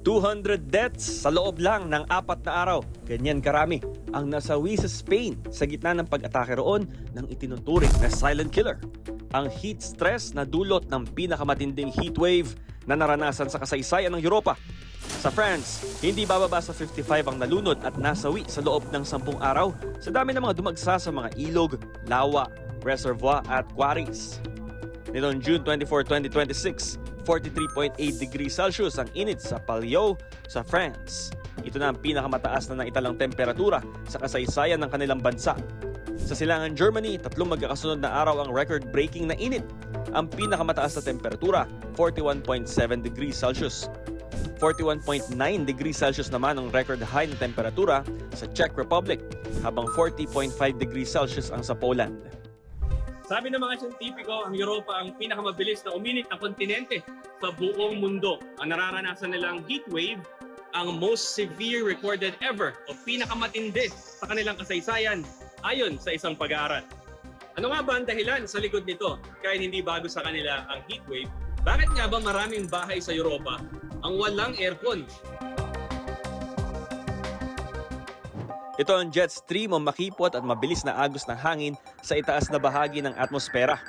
200 deaths sa loob lang ng 4 na araw. Ganyan karami ang nasawi sa Spain sa gitna ng pag-atake roon ng itinuturing na silent killer. Ang heat stress na dulot ng pinakamatinding heatwave na naranasan sa kasaysayan ng Europa. Sa France, hindi bababa sa 55 ang nalunod at nasawi sa loob ng 10 araw sa dami ng mga dumagsa sa mga ilog, lawa, reservoir at quarries. Nitong June 24, 2026, 43.8 degrees Celsius ang init sa Palio sa France. Ito na ang pinakamataas na naitalang temperatura sa kasaysayan ng kanilang bansa. Sa silangan Germany, 3 magkakasunod na araw ang record-breaking na init. Ang pinakamataas na temperatura, 41.7 degrees Celsius. 41.9 degrees Celsius naman ang record high na temperatura sa Czech Republic, habang 40.5 degrees Celsius ang sa Poland. Sabi ng mga siyentipiko, ang Europa ang pinakamabilis na uminit na kontinente sa buong mundo. Ang nararanasan nilang heat wave, ang most severe recorded ever o pinakamatindi sa kanilang kasaysayan ayon sa isang pag-aaral. Ano nga ba ang dahilan sa likod nito? Kahit hindi bago sa kanila ang heat wave, bakit nga ba maraming bahay sa Europa ang walang aircon? Ito ang jet stream o makipot at mabilis na agos ng hangin sa itaas na bahagi ng atmosfera.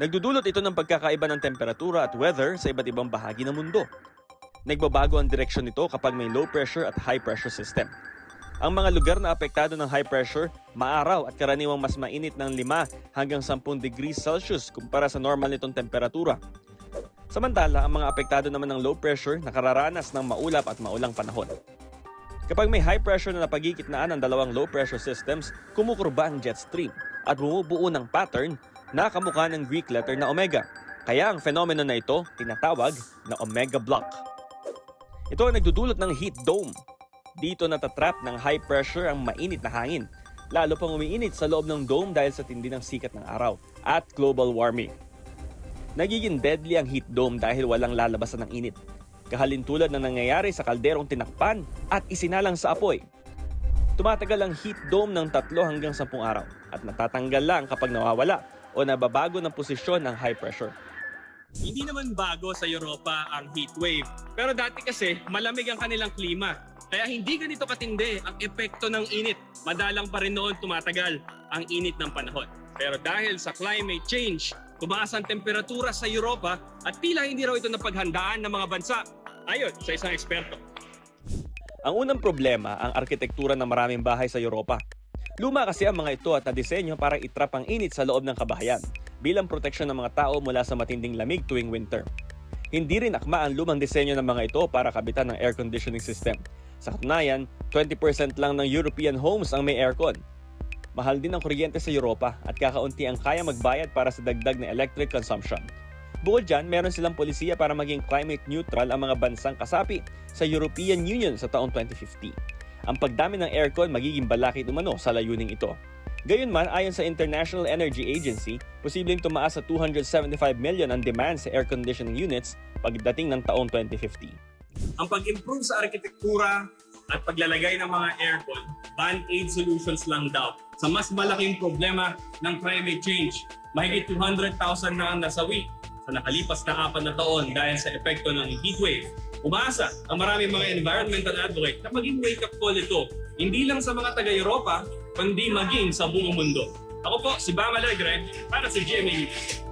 Nagdudulot ito ng pagkakaiba ng temperatura at weather sa iba't ibang bahagi ng mundo. Nagbabago ang direksyon nito kapag may low pressure at high pressure system. Ang mga lugar na apektado ng high pressure, maaraw at karaniwang mas mainit ng 5 hanggang 10 degrees Celsius kumpara sa normal nitong temperatura. Samantala, ang mga apektado naman ng low pressure nakararanas ng maulap at maulang panahon. Kapag may high pressure na napagkikitnaan ng dalawang low pressure systems, kumukurba ang jet stream at bumubuo ng pattern na kamukha ng Greek letter na omega. Kaya ang fenomeno na ito tinatawag na omega block. Ito ang nagdudulot ng heat dome. Dito natatrap ng high pressure ang mainit na hangin, lalo pang umiinit sa loob ng dome dahil sa tindi ng sikat ng araw at global warming. Nagiging deadly ang heat dome dahil walang lalabasan ng init. Kahalintulad na nangyayari sa kalderong tinakpan at isinalang sa apoy. Tumatagal ang heat dome ng 3 hanggang 10 araw at natatanggal lang kapag nawawala o nababago ng posisyon ng high pressure. Hindi naman bago sa Europa ang heat wave. Pero dati kasi malamig ang kanilang klima. Kaya hindi ganito katindi ang epekto ng init. Madalang pa rin noon tumatagal ang init ng panahon. Pero dahil sa climate change, tumaas ang temperatura sa Europa at tila hindi raw ito napaghandaan ng mga bansa. Ayon sa isang eksperto. Ang unang problema ang arkitektura ng maraming bahay sa Europa. Luma kasi ang mga ito at nadisenyo para itrap ang init sa loob ng kabahayan bilang proteksyon ng mga tao mula sa matinding lamig tuwing winter. Hindi rin akma ang lumang disenyo ng mga ito para kabitan ng air conditioning system. Sa katunayan, 20% lang ng European homes ang may aircon. Mahal din ang kuryente sa Europa at kakaunti ang kaya magbayad para sa dagdag na electric consumption. Bukod dyan, meron silang polisiya para maging climate neutral ang mga bansang kasapi sa European Union sa taong 2050. Ang pagdami ng aircon magiging balakid umano sa layuning ito. Gayunman, ayon sa International Energy Agency, posibleng tumaas sa 275 million ang demand sa air conditioning units pagdating ng taong 2050. Ang pag-improve sa arkitektura at paglalagay ng mga aircon, band-aid solutions lang daw sa mas malaking problema ng climate change. Mahigit 200,000 na ang nasawi sa nakalipas na 4 na taon dahil sa epekto ng heatwave. Umaasa ang maraming mga environmental advocate na maging wake-up call ito, hindi lang sa mga taga-Europa, kundi maging sa buong mundo. Ako po, si Bam Alegre, para sa GMA News.